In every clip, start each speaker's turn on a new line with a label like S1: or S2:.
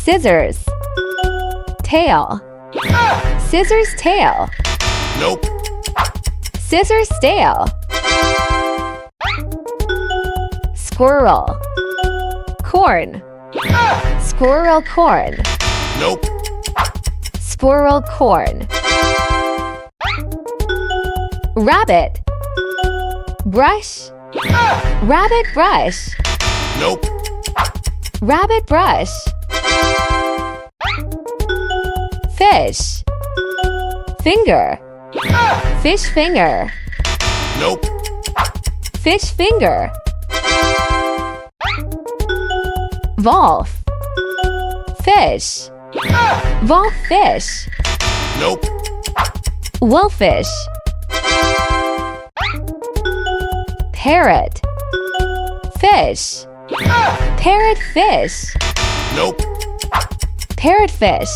S1: Scissors. Tail. Scissors tail.
S2: Nope.
S1: Scissors tail. Squirrel. Corn. Squirrel corn.
S2: Nope.
S1: Squirrel corn. Rabbit. Brush. Rabbit brush.
S2: Nope.
S1: Rabbit brush. Fish. Finger. Fish finger.
S2: Nope.
S1: Fish finger. Wolf. Fish. Wolf fish.
S2: Nope.
S1: Wolfish. Parrot. Fish. Parrot fish.
S2: Nope.
S1: Parrotfish.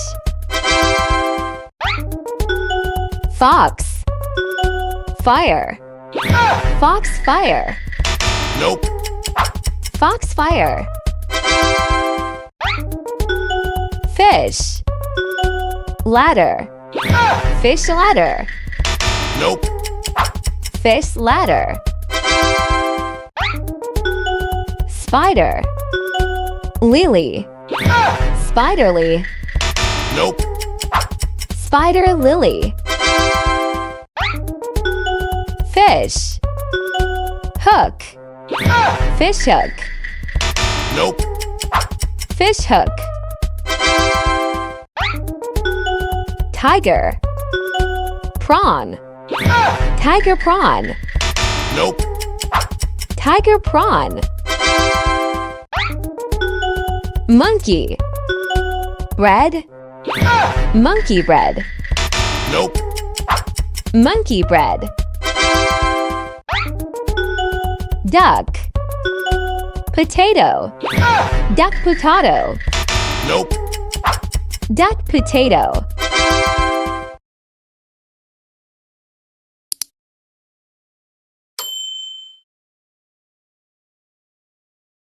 S1: Fox. Fire. Fox fire.
S2: Nope.
S1: Fox fire. Fish. Ladder. Fish ladder.
S2: Nope.
S1: Fish ladder. Spider. Lily. Spiderly.
S2: Nope.
S1: Spider lily. Fish. Hook. Fish hook.
S2: Nope.
S1: Fish hook. Tiger. Prawn. Tiger prawn.
S2: Nope.
S1: Tiger prawn. Monkey. Bread. Monkey bread.
S2: Nope.
S1: Monkey bread. Duck. Potato. Duck potato.
S2: Nope.
S1: Duck potato.